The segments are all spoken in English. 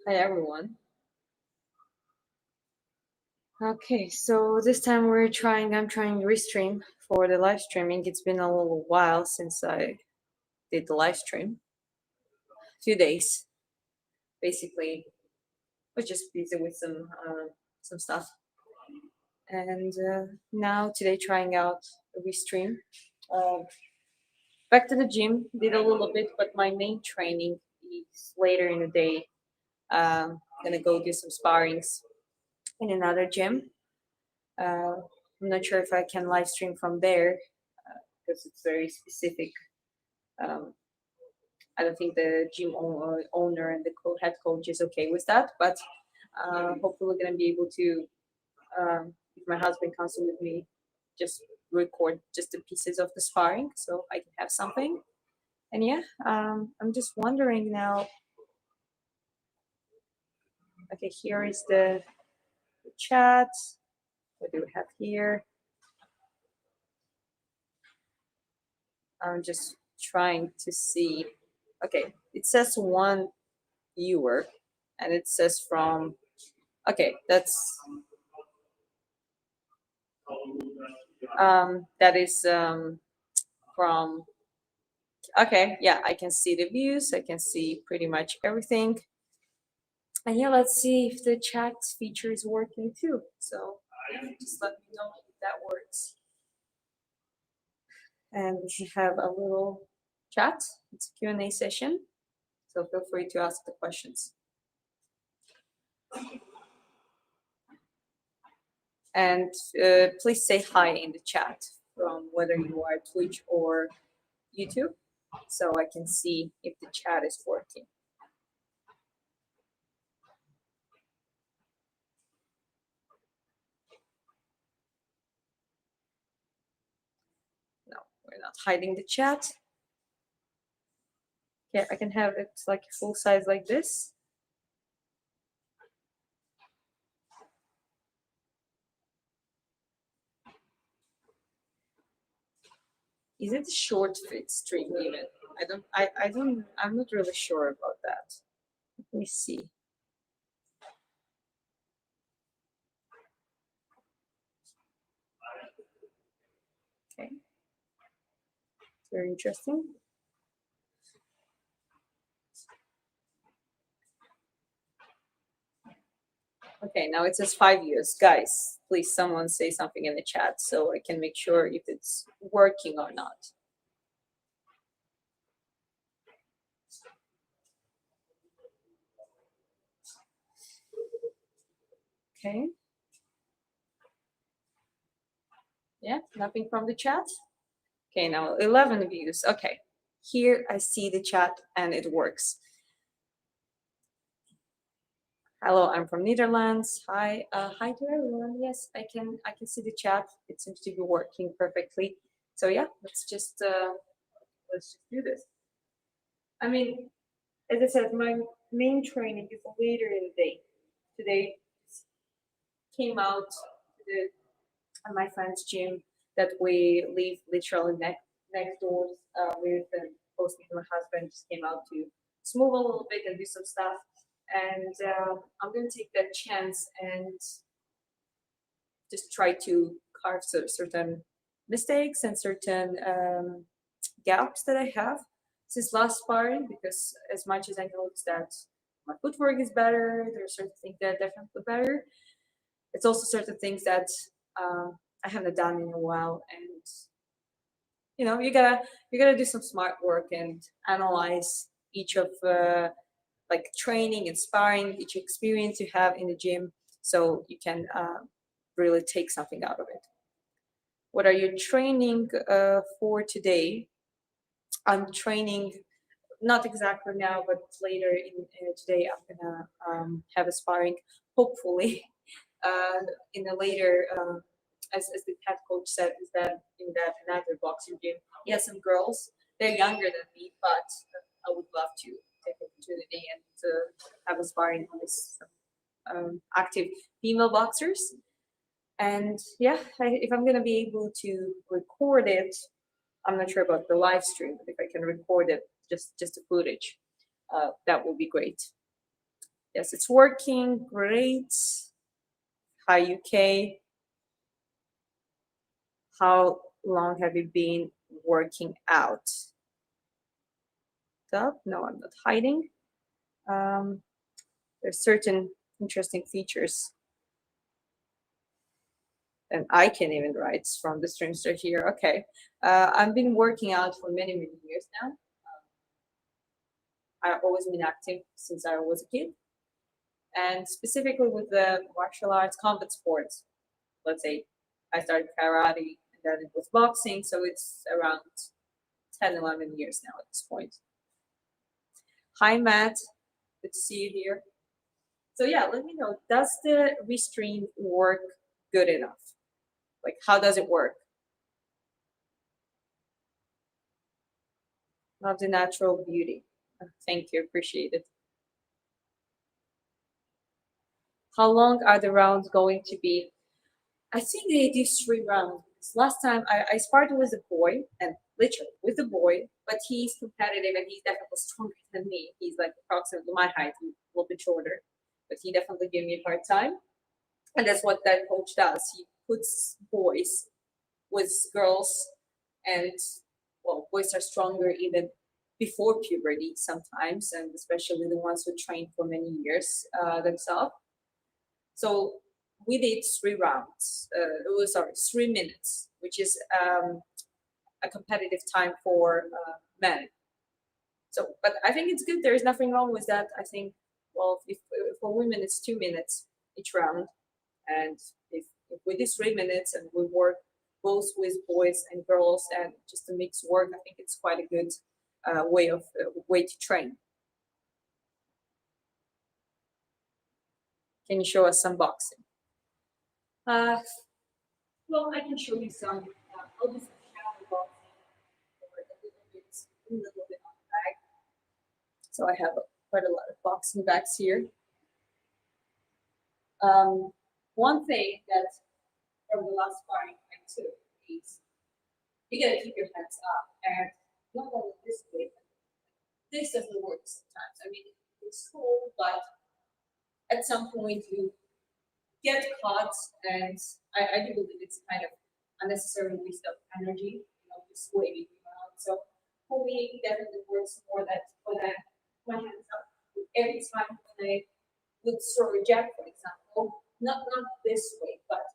Hi everyone. Okay, so this time I'm trying Restream for the live streaming. It's been a little while since I did the live stream. 2 days, basically. Was just busy with some stuff. And now today trying out Restream. Uh, Back to the gym, did a little bit, but my main training is later in the day. Gonna go do some sparrings in another gym. I'm not sure if I can live stream from there because it's very specific. Um, I don't think the gym owner and the head coach is okay with that, but hopefully we're gonna be able to, if my husband comes in with me, just record just the pieces of the sparring so I can have something. And yeah, I'm just wondering now. Okay, here is the chat. What do we have here? I'm just trying to see. Okay, it says one viewer, and it says from. Okay, that is from. Okay, yeah, I can see the views. I can see pretty much everything. And yeah, let's see if the chat feature is working too. So just let me know if that works. And we should have a little chat. It's a Q&A session, so feel free to ask the questions. And please say hi in the chat from whether you are Twitch or YouTube, so I can see if the chat is working. No, we're not hiding the chat. Yeah, I can have it like full size like this. Is it short fit stream even? I'm not really sure about that. Let me see. Okay. Very interesting. Okay, now it says 5 years. Guys, please someone say something in the chat so I can make sure if it's working or not. Okay. Yeah, nothing from the chat. Okay, now 11 views. Okay, here I see the chat and it works. Hello, I'm from Netherlands. Hi, hi to everyone. Yes, I can see the chat. It seems to be working perfectly. So yeah, let's just do this. I mean, as I said, my main training is later in the day. Today came out to my friend's gym that we live literally next doors with, and both me and my husband just came out to move a little bit and do some stuff. And I'm gonna take that chance and just try to carve certain mistakes and certain gaps that I have since last sparring. Because as much as I noticed that my footwork is better, there are certain things that are definitely better. It's also certain things that I haven't done in a while, and you gotta do some smart work and analyze each of like training and sparring, each experience you have in the gym, so you can really take something out of it. What are you training for today? I'm training not exactly now, but later in today I'm gonna have a sparring, hopefully, in a later. As the head coach said, is that in that another boxing gym, he has some girls. They're younger than me, but I would love to take the opportunity and to have a sparring with active female boxers. And yeah, if I'm gonna be able to record it, I'm not sure about the live stream, but if I can record it, just the footage, that will be great. Yes, it's working great. Hi, UK. How long have you been working out? Stop. No, I'm not hiding. Um, there's certain interesting features, and I can even write from the streamster here. Okay, I've been working out for many, many years now. I've always been active since I was a kid, and specifically with the martial arts, combat sports. Let's say I started karate, and then it was boxing, so it's around 10, 11 years now at this point. Hi, Matt. Good to see you here. So yeah, let me know, does the Restream work good enough? Like, how does it work? Love the natural beauty. Thank you, appreciate it. How long are the rounds going to be? I think they do 3 rounds. Last time I sparred with a boy, and literally with a boy, but he's competitive and he's definitely stronger than me. He's like approximately my height, he's a little bit shorter, but he definitely gave me a hard time. And that's what that coach does. He puts boys with girls, and well, boys are stronger even before puberty sometimes, and especially the ones who train for many years themselves. So we did 3 rounds. Sorry, 3 minutes, which is a competitive time for men. So, but I think it's good. There is nothing wrong with that. I think, well, if for women it's 2 minutes each round, and if we do 3 minutes and we work both with boys and girls and just a mixed work, I think it's quite a good way to train. Can you show us some boxing? Uh, well, I can show you some. I'll do some shadow boxing or a little bit on the bag. So I have quite a lot of boxing bags here. One thing that from the last sparring I took is you gotta keep your hands up, and not only this way, but this doesn't work sometimes. I mean, it's cool, but at some point you get caught, and I do believe it's kind of unnecessary waste of energy, just waving around. So for me, it definitely works more that when I my hands up every time when I would throw a jab, for example, not this way, but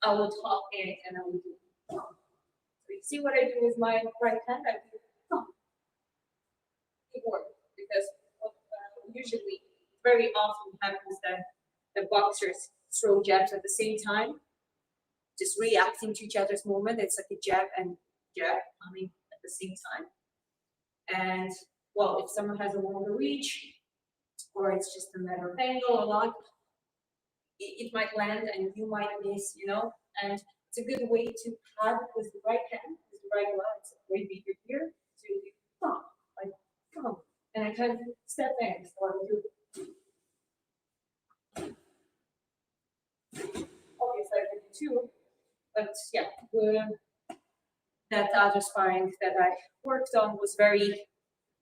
I would hop in and I would do. So you see what I do with my right hand? I do it works because usually very often happens that the boxers throw jabs at the same time, just reacting to each other's movement. It's like a jab and jab coming at the same time. And well, if someone has a longer reach, or it's just a matter of angle or not, it might land and you might miss. And it's a good way to have with the right hand, with the right leg, it's way bigger here. So you do thump, like thump. And I kind of step in, so I do. Obviously, I can do two, but yeah, that other sparring that I worked on was very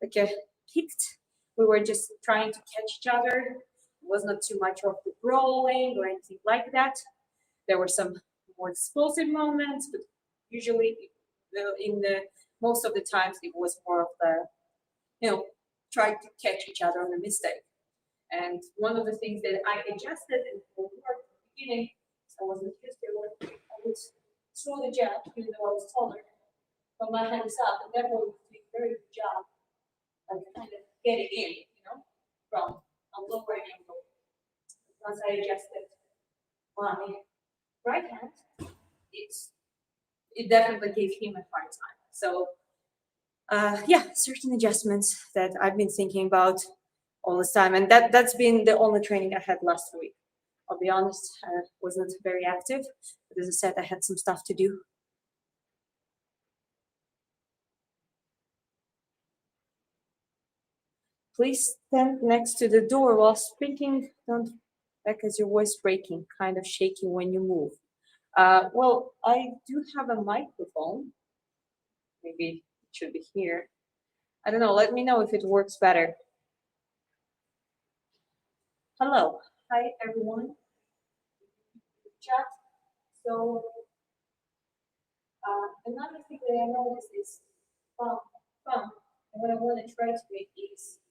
like a picked. We were just trying to catch each other. It was not too much of the brawling or anything like that. There were some more explosive moments, but usually, in the most of the times, it was more of the, trying to catch each other on a mistake. And one of the things that I adjusted in the work at the beginning, I wasn't used to it, I would throw the jab, even though I was taller, but my hands up, and that would do a very good job of kind of getting in, from a lower angle. Once I adjusted my right hand, it definitely gave him a hard time. So yeah, certain adjustments that I've been thinking about all this time, and that's been the only training I had last week. I'll be honest, I wasn't very active, but as I said, I had some stuff to do. Please stand next to the door while speaking. Don't because your voice breaking, kind of shaking when you move. Well, I do have a microphone. Maybe it should be here. I don't know. Let me know if it works better. Hello. Hi, everyone. Chat. So, another thing that I noticed is fun. Fun. And what I want to try to make is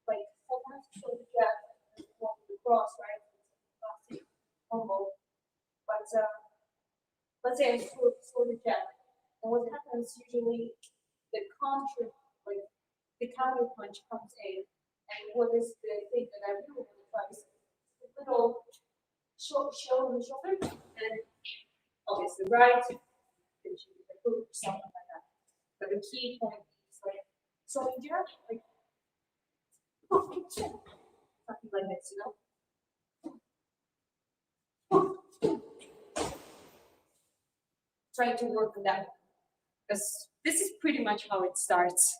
like sometimes to show the gap walk across, right? Classic combo. But let's say I show the gap. And what happens usually, the counter, like the counter punch comes in. And what is the thing that I really want to try is a little shoulder, and obviously right, the hook, something like that. But the key point is like, so in jab, like, something like this, Trying to work on that because this is pretty much how it starts.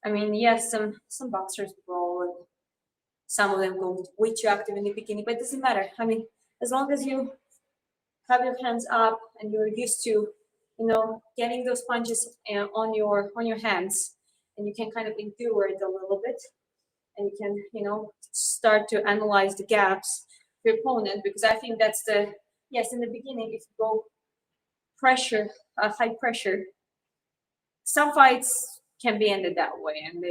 I mean, yes, some boxers brawl, and some of them go way too active in the beginning, but it doesn't matter. I mean, as long as you have your hands up and you're used to, getting those punches on your hands, and you can kind of endure it a little bit, and you can, start to analyze the gaps of your opponent, because I think that's the yes in the beginning if you go pressure, high pressure, some fights can be ended that way, and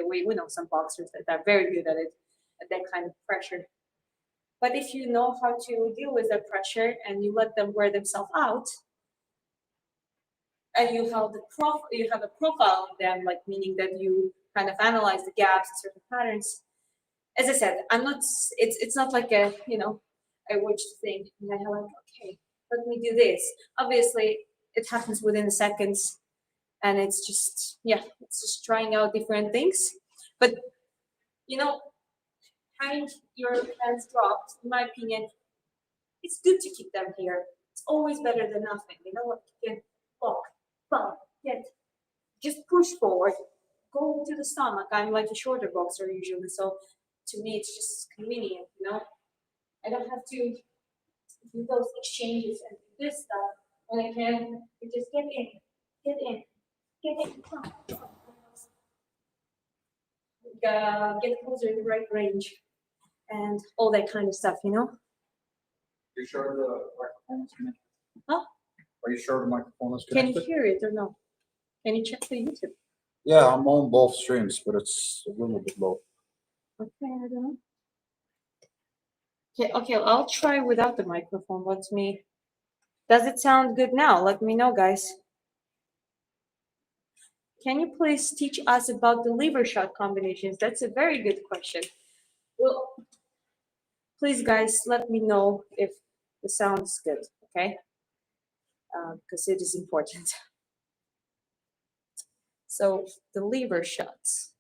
we know some boxers that are very good at it, at that kind of pressure. But if you know how to deal with that pressure and you let them wear themselves out, and you have a profile of them, like meaning that you kind of analyze the gaps and certain patterns. As I said, I'm not. It's not like a I watch the thing and I'm like, okay, let me do this. Obviously, it happens within seconds, and it's just trying out different things. But you know, having your hands dropped, in my opinion, it's good to keep them here. It's always better than nothing. You know what? You can block, bump, get, just push forward, go to the stomach. I'm like a shorter boxer usually, so to me it's just convenient. I don't have to do those exchanges and do this stuff when I can. You just get in, get in, get in, get closer in the right range, and all that kind of stuff. You sure the microphone is connected? Huh? Are you sure the microphone is Can connected? you hear it or no? Can you check the YouTube? Yeah, I'm on both streams, but it's a little bit low. Okay, I don't know. Okay, I'll try without the microphone. Does it sound good now? Let me know, guys. Can you please teach us about the liver shot combinations? That's a very good question. Well, please, guys, let me know if the sound is good, okay? Because it is important. So the liver shots.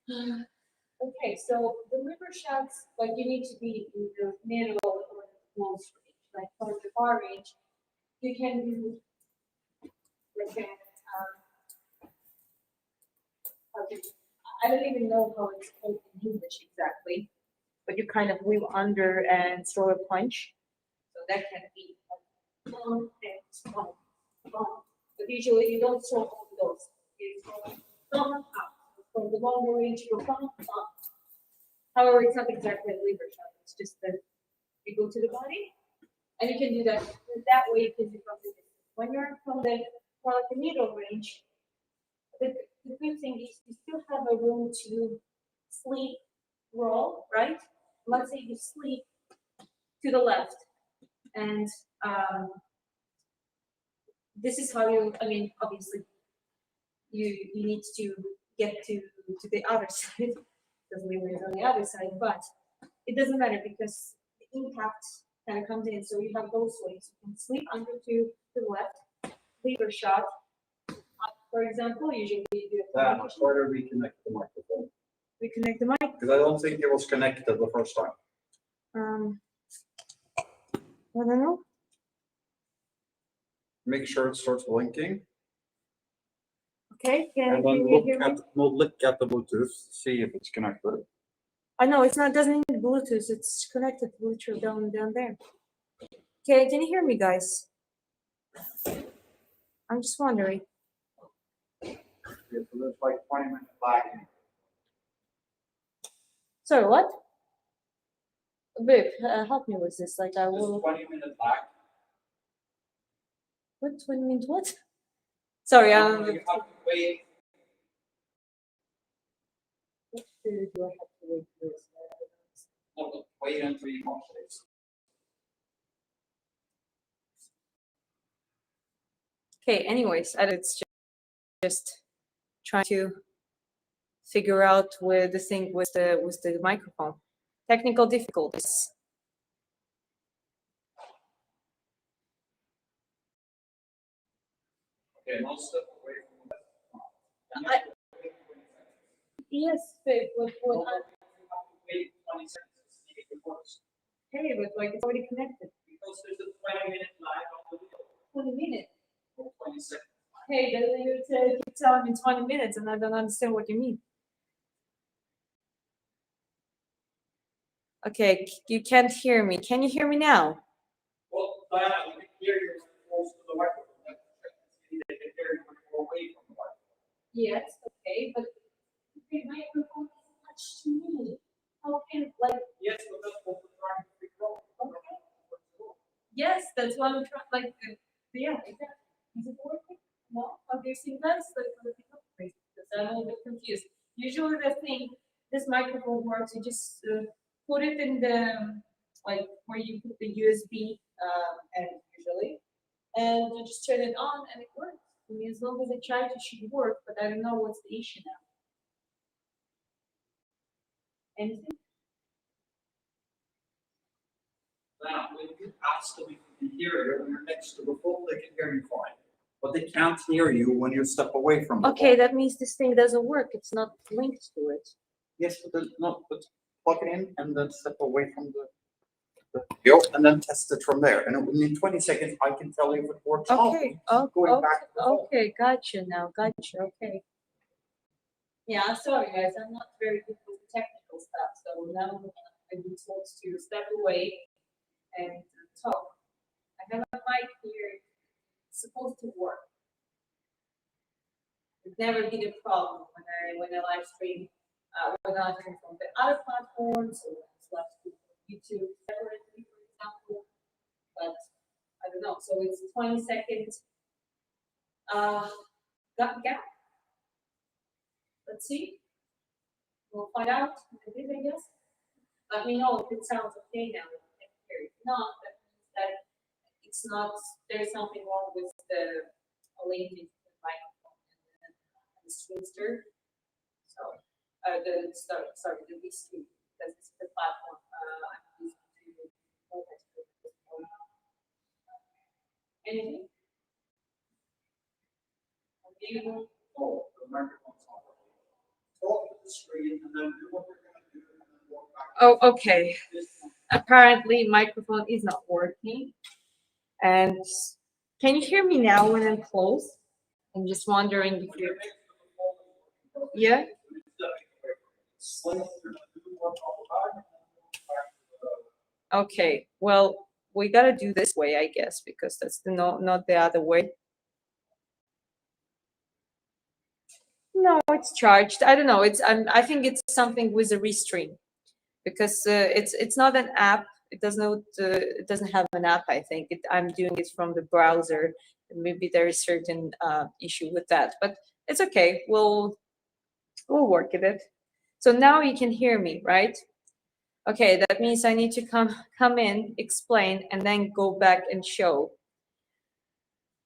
Okay, so the liver shots, like you need to be in the middle or the close range. Like for the far range, you can do like I don't even know how it's called in English exactly, but you kind of weave under and throw a punch. So that can be boom and boom, boom. But usually you don't throw all of those. You throw boom up. From the longer range, you go boom up. However, it's not exactly a lever shot. It's just that you go to the body, and you can do that. That way, you can do something different. When you're from the more like the middle range, the good thing is you still have a room to sleep, roll, right? Let's say you sleep to the left, and this is how I mean, obviously, you need to get to the other side because liver is on the other side, but it doesn't matter because the impact kind of comes in. So you have both ways. You can sleep under to the left, liver shot. For example, usually you do Yeah, try to reconnect the microphone. reconnect the mic. Because I don't think it was connected the first time. I don't know. Make sure it starts blinking. Okay, And can then you hear me? look at the Bluetooth, see if it's connected. I know it's not. Doesn't need Bluetooth. It's connected to Bluetooth down there. Okay, can you hear me, guys? I'm just wondering. Yeah, so there's like 20 minutes lag. Sorry, what? Babe, help me with this. Like I will. 20-minute lag. What? 20 minutes? What? Sorry, You have to wait. What period do I have to wait for this? No, wait until you watch this. Okay. Anyways, it's just trying to figure out where the thing with the microphone. Technical difficulties. Okay, no step away from that. I- Yes, babe. What? You have to wait 20 seconds to see if it works. Hey, but like it's already connected. Because there's a 20-minute lag on the video. 20 minutes. Or 20 seconds. Hey, you keep telling me 20 minutes, and I don't understand what you mean. Okay, you can't hear me. Can you hear me now? Well, Diana, you can hear you close to the microphone. That's they can hear you when you're away from the microphone. Yes, okay, but the microphone is attached to me. How can like? Yes, but that's what we're trying to figure out. Okay. Yes, that's what I'm trying. Like, yeah, exactly. Is it working? No. Okay, see, that's like because I'm a little bit confused. Usually, the thing, this microphone works. You just put it in the like where you put the USB and usually, and you just turn it on and it works. I mean, as long as I charge, it should work. But I don't know what's the issue now. Anything? Now, when you ask them if you can hear you when you're next to the phone, they can hear you fine. But they can't hear you when you step away from the Okay, phone. that means this thing doesn't work. It's not linked to it. Yes, but plug it in and then step away from the video and then test it from there. And in 20 seconds, I can tell you if it works. Okay. Oh, going back to the phone. Okay. Gotcha now. Gotcha. Okay. Yeah. I'm sorry, guys. I'm not very good with the technical stuff. So now I've been told to step away and talk. I have a mic here. It's supposed to work. It's never been a problem when I live stream. When I live stream from the other platforms or live stream from YouTube separately, for example. But I don't know. So it's 20 seconds. Gap. Let's see. We'll find out in a bit, I guess. Let me know if it sounds okay now. If not, that means that it's not. There's something wrong with the link into the microphone and the streamster. So the Restream. That's the platform I'm using to multistream at this point. Anything? Oh, the microphone's on. Talk to the screen and then do what you're going to do and then walk back. Oh, okay. Apparently, microphone is not working. And can you hear me now when I'm close? I'm just wondering if you. Yeah. Okay. Well, we gotta do this way, I guess, because that's not the other way. No, it's charged. I don't know. I think it's something with a Restream, because it's not an app. It doesn't have an app. I think I'm doing it from the browser. Maybe there is certain issue with that, but it's okay. We'll work at it. So now you can hear me, right? Okay, that means I need to come in, explain, and then go back and show.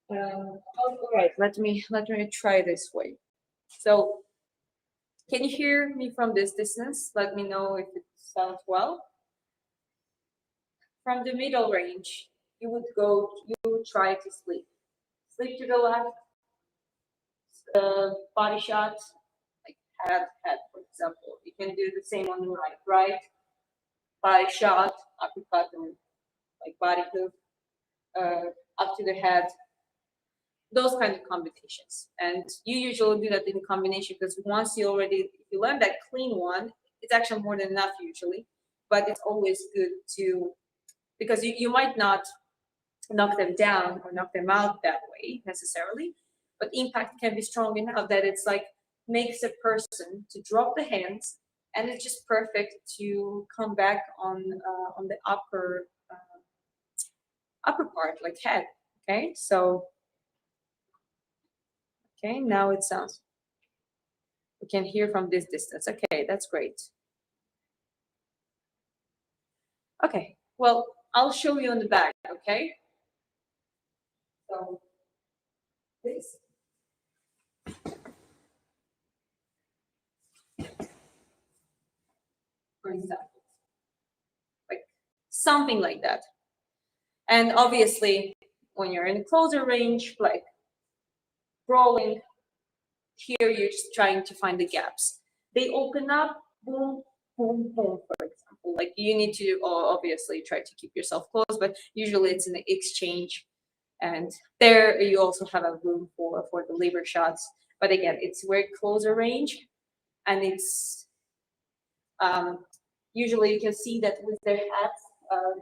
All right, let me try this way. So, can you hear me from this distance? Let me know if it sounds well. From the middle range, you would try to sleep. Sleep to the left, body shot, like head, for example. You can do the same on the right, body shot, uppercut, or like body hook, up to the head, those kind of combinations. And you usually do that in combination because once if you learn that clean one, it's actually more than enough usually. But it's always good because you might not knock them down or knock them out that way necessarily, but impact can be strong enough that it's like makes a person to drop the hands and it's just perfect to come back on the upper part, like head. Okay, so okay, now it sounds. We can hear from this distance. Okay, that's great. Okay, well, I'll show you on the back. Okay, so this. For example, like something like that. And obviously, when you're in a closer range, like rolling, here you're just trying to find the gaps. They open up, boom, boom, boom, for example. Like you need to obviously try to keep yourself close, but usually it's an exchange. And there you also have a room for the lever shots. But again, it's very closer range, and it's usually you can see that with their heads,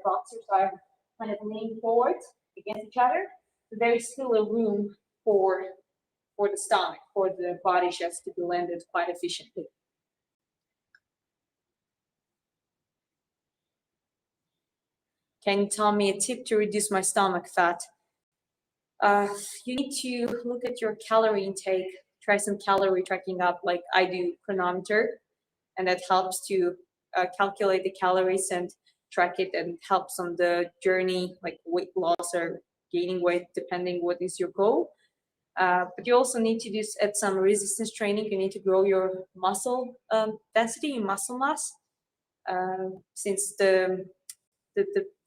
boxers are kind of leaning forward against each other. So there is still a room for the stomach, for the body shots to be landed quite efficiently. Can you tell me a tip to reduce my stomach fat? You need to look at your calorie intake, try some calorie tracking up, like I do chronometer, and that helps to calculate the calories and track it, and helps on the journey, like weight loss or gaining weight, depending what is your goal. But you also need to do at some resistance training. You need to grow your muscle density and muscle mass, since the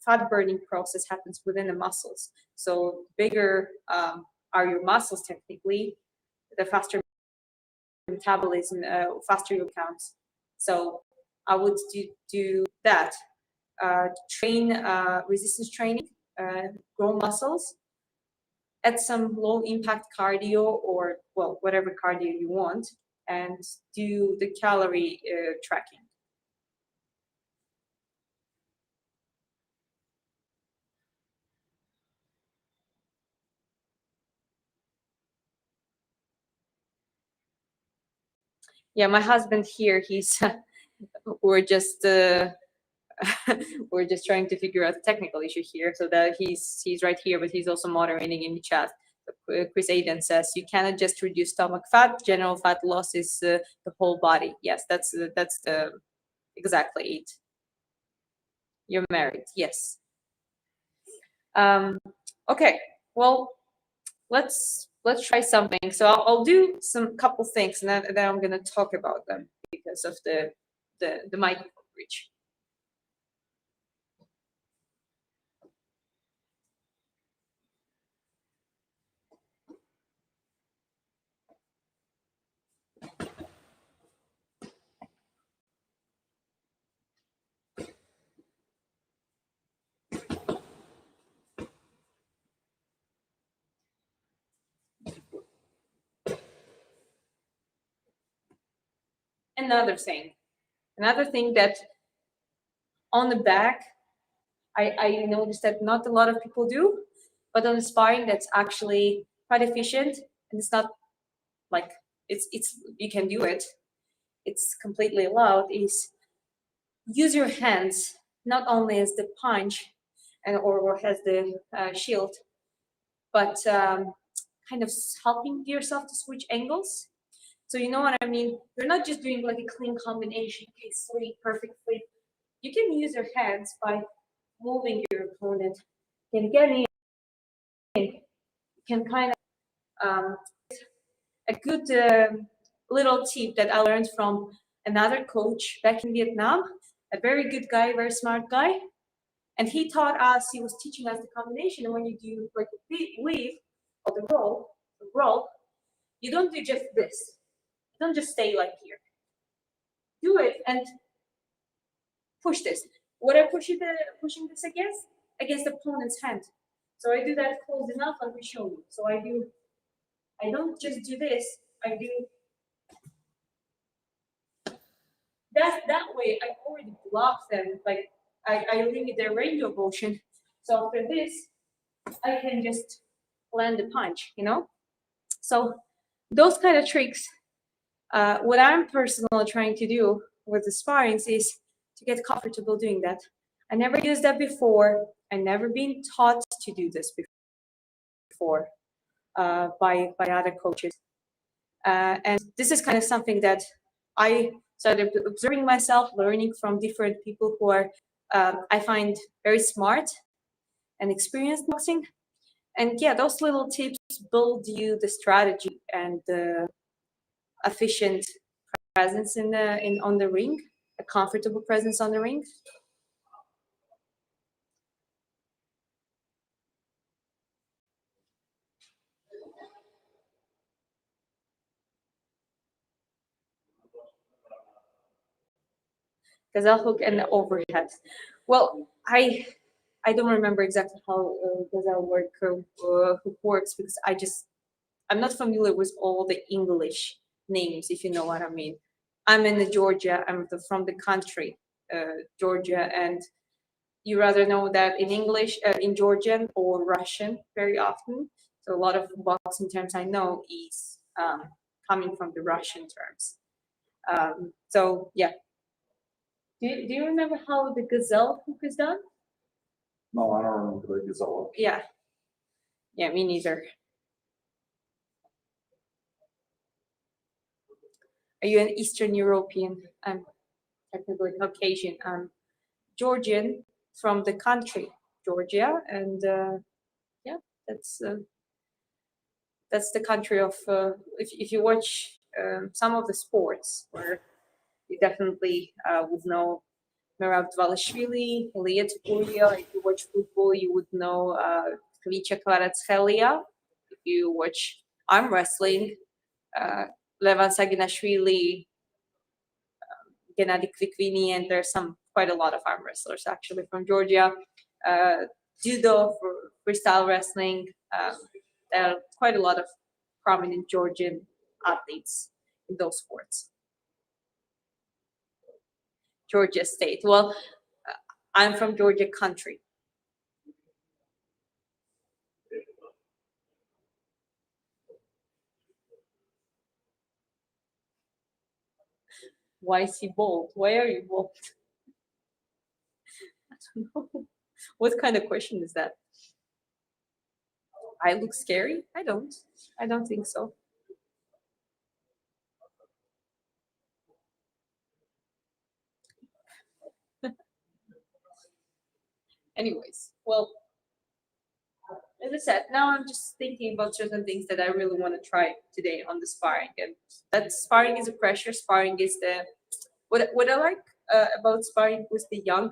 fat burning process happens within the muscles. So bigger are your muscles technically, the faster metabolism, faster your counts. So I would do that. Train resistance training, grow muscles, add some low impact cardio, or well, whatever cardio you want, and do the calorie tracking. Yeah, my husband here, he's we're just we're just trying to figure out the technical issue here, so that he's right here, but he's also moderating in the chat. Chris Aiden says you cannot just reduce stomach fat. General fat loss is the whole body. Yes, that's the exactly it. You're married. Yes. Okay. Well, let's try something. So I'll do some couple things, and then I'm gonna talk about them because of the microphone reach. Another thing that on the back, I noticed that not a lot of people do, but on the sparring that's actually quite efficient, and it's not like it's you can do it. It's completely allowed. Is use your hands not only as the punch and or as the shield, but kind of helping yourself to switch angles. So you know what I mean? You're not just doing like a clean combination, okay, sweep, perfect sweep. You can use your hands by moving your opponent. You can get in, you can kind of, a good little tip that I learned from another coach back in Vietnam, a very good guy, very smart guy. And he taught us, he was teaching us the combination. And when you do like the weave or the roll, you don't do just this. You don't just stay like here. Do it and push this. What I pushing this against the opponent's hand. So I do that close enough, let me show you. So I don't just do this, I do that way. I already block them, like I limit their range of motion. So after this, I can just land the punch, you know? So those kind of tricks, what I'm personally trying to do with the sparrings is to get comfortable doing that. I never used that before. I never been taught to do this before by other coaches. And this is kind of something that I started observing myself, learning from different people who are, I find, very smart and experienced boxing. And yeah, those little tips build you the strategy and the efficient presence in on the ring, a comfortable presence on the ring. Gazelle hook and the overhead. Well, I don't remember exactly how gazelle hook works because I'm not familiar with all the English names, if you know what I mean. I'm in the Georgia. From the country, Georgia, and you rather know that in English, in Georgian or Russian very often. So a lot of boxing terms I know is coming from the Russian terms. So yeah, do you remember how the gazelle hook is done? No, I don't remember the gazelle. Yeah, yeah, me neither. Are you an Eastern European? I'm technically Caucasian. I'm Georgian from the country Georgia, and yeah, that's uh, that's the country of. If you watch some of the sports, where you definitely would know Merab Dvalishvili, Ilya Topuria. If you watch football, you would know Klicha Kvaratskhelia. If you watch arm wrestling, uh, Levan Saginashvili, Gennady Kvikvini, and there's quite a lot of arm wrestlers actually from Georgia. Uh, Judo for freestyle wrestling. There are quite a lot of prominent Georgian athletes in those sports. Georgia State. Well, I'm from Georgia country. Why is he bold? Why are you bold? I don't know. What kind of question is that? I look scary? I don't. I don't think so. Anyways, well, as I said, now I'm just thinking about certain things that I really want to try today on the sparring. And that sparring is a pressure. Sparring is the what I like about sparring with the young,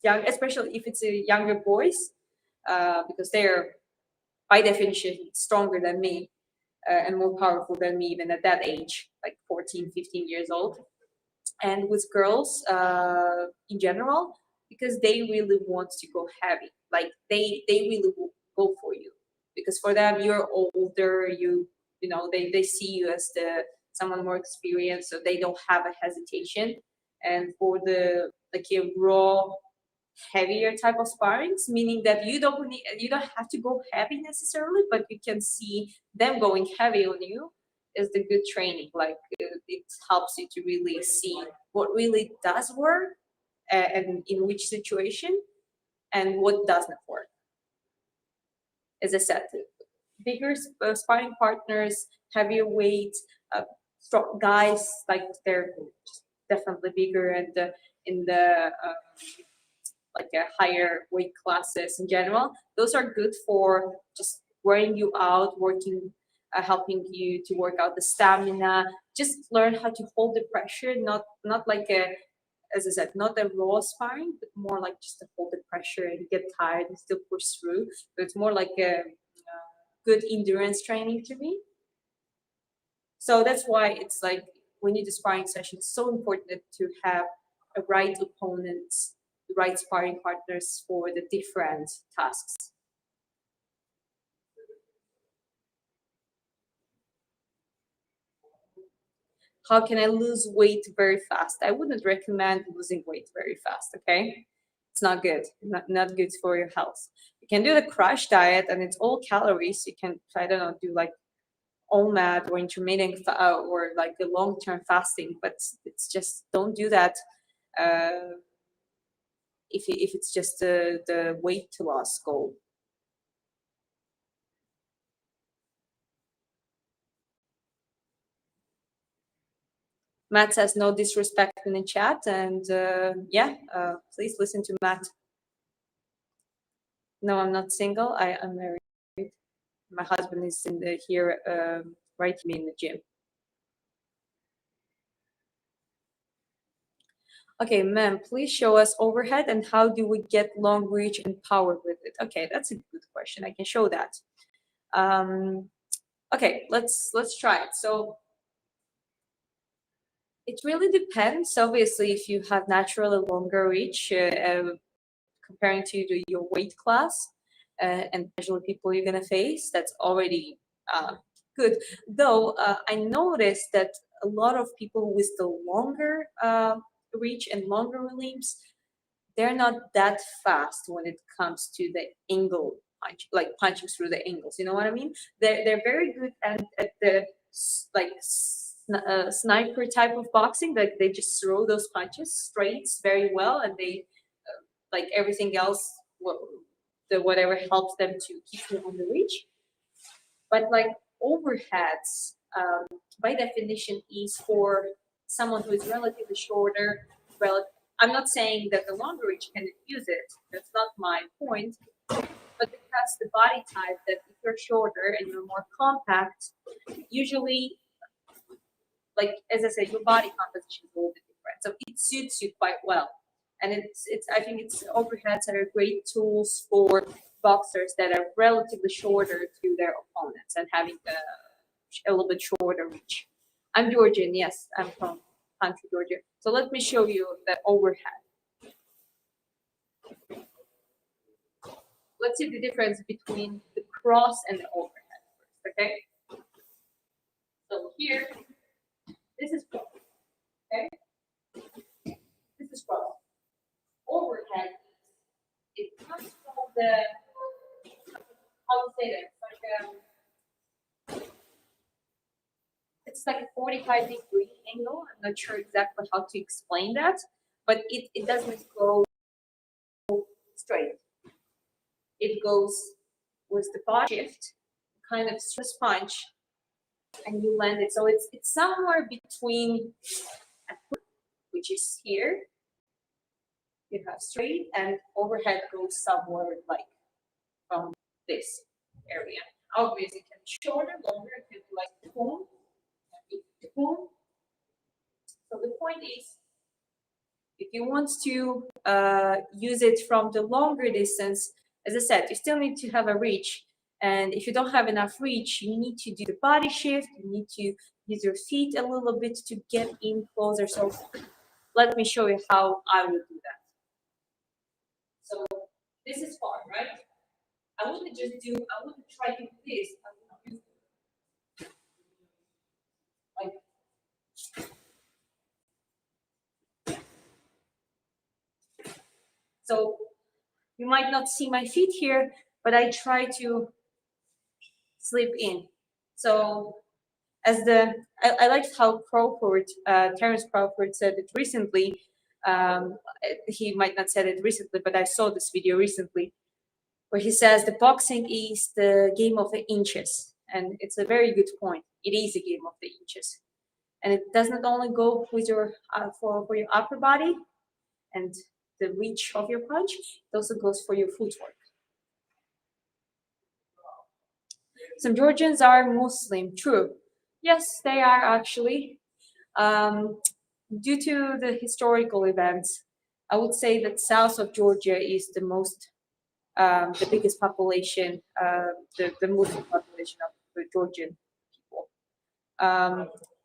especially if it's a younger boys, because they're by definition stronger than me and more powerful than me even at that age, like 14, 15 years old. And with girls in general, because they really want to go heavy, like they really will go for you, because for them you're older, you know they see you as the someone more experienced, so they don't have a hesitation. And for the like a raw heavier type of sparrings, meaning that you don't have to go heavy necessarily, but you can see them going heavy on you is the good training. Like it helps you to really see what really does work and in which situation and what doesn't work. As I said, bigger sparring partners, heavier weight, strong guys, like they're definitely bigger and in the like a higher weight classes in general. Those are good for just wearing you out, working, helping you to work out the stamina. Just learn how to hold the pressure, not like a, as I said, not a raw sparring, but more like just to hold the pressure and get tired and still push through. So it's more like a good endurance training to me. So that's why it's like when you do sparring session, it's so important to have a right opponents, the right sparring partners for the different tasks. How can I lose weight very fast? I wouldn't recommend losing weight very fast, okay? It's not good, not good for your health. You can do the crash diet and it's all calories. You can, I don't know, do like OMAD or intermittent or like a long-term fasting, but it's just don't do that if it's just the weight loss goal. Matt says no disrespect in the chat, and yeah, please listen to Matt. No, I'm not single. I'm married. My husband is in the here, right me in the gym. Okay, ma'am, please show us overhead and how do we get long reach and power with it? Okay, that's a good question. I can show that. Okay, let's try it. So it really depends. Obviously, if you have naturally longer reach, comparing to your weight class and usually people you're gonna face, that's already good. Though I noticed that a lot of people with the longer reach and longer limbs, they're not that fast when it comes to the angle punch, like punching through the angles. You know what I mean? They're very good at the like sniper type of boxing. Like they just throw those punches straight very well, and they like everything else, whatever helps them to keep you on the reach. But like overheads, by definition, is for someone who is relatively shorter. I'm not saying that the longer reach can use it. That's not my point. But because the body type, that if you're shorter and you're more compact, usually, like as I said, your body composition is a little bit different, so it suits you quite well. And it's I think it's overheads are great tools for boxers that are relatively shorter to their opponents and having a little bit shorter reach. I'm Georgian, yes, I'm from country Georgia. So let me show you the overhead. Let's see the difference between the cross and the overhead first, okay? So here, this is cross, okay? This is cross. Overhead, it comes from the, how to say that, it's like a 45-degree angle. I'm not sure exactly how to explain that, but it doesn't go straight. It goes with the body shift, kind of Swiss punch, and you land it. So it's somewhere between, which is here. You have straight, and overhead goes somewhere like from this area. Obviously, it can be shorter, longer, it can be like boom. So the point is, if you want to use it from the longer distance, as I said, you still need to have a reach. And if you don't have enough reach, you need to do the body shift. You need to use your feet a little bit to get in closer. So let me show you how I would do that. So this is far, right? I wouldn't try to do this. I would do like so you might not see my feet here, but I try to slip in. So as I liked how Crawford, Terence Crawford said it recently. He might not said it recently, but I saw this video recently where he says the boxing is the game of the inches. And it's a very good point. It is a game of the inches. And it does not only go with your for your upper body and the reach of your punch, it also goes for your footwork. Some Georgians are Muslim, true. Yes, they are actually. Due to the historical events, I would say that south of Georgia is the most, the biggest population, the Muslim population of the Georgian people.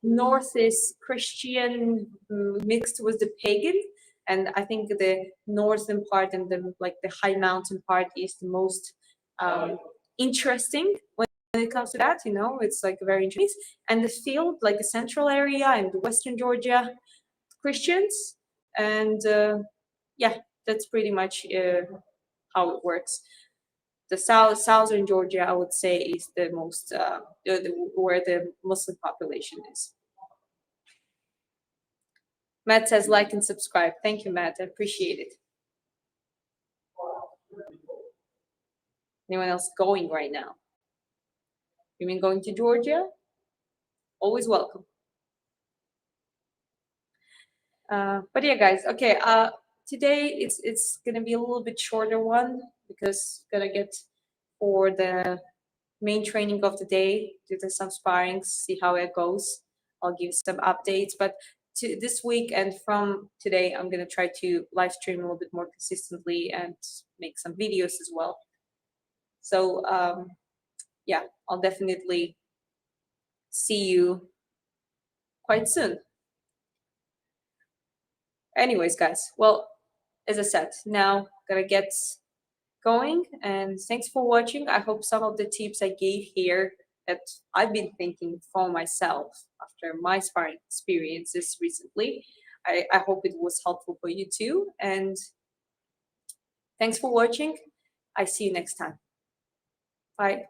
North is Christian mixed with the pagan, and I think the northern part and the high mountain part is the most interesting when it comes to that. You know, it's like very interesting. And the field, like the central area and the western Georgia, Christians, and yeah, that's pretty much how it works. the southern Georgia, I would say, is the most where the Muslim population is. Matt says like and subscribe. Thank you, Matt. I appreciate it. Anyone else going right now? You mean going to Georgia? Always welcome. But yeah, guys. Okay. Today it's gonna be a little bit shorter one because gonna get for the main training of the day, do some sparring, see how it goes. I'll give some updates, but this week and from today, I'm gonna try to live stream a little bit more consistently and make some videos as well. So yeah, I'll definitely see you quite soon. Anyways, guys, well, as I said, now gotta get going, and thanks for watching. I hope some of the tips I gave here that I've been thinking for myself after my sparring experiences recently, I hope it was helpful for you too. And thanks for watching. I see you next time. Bye.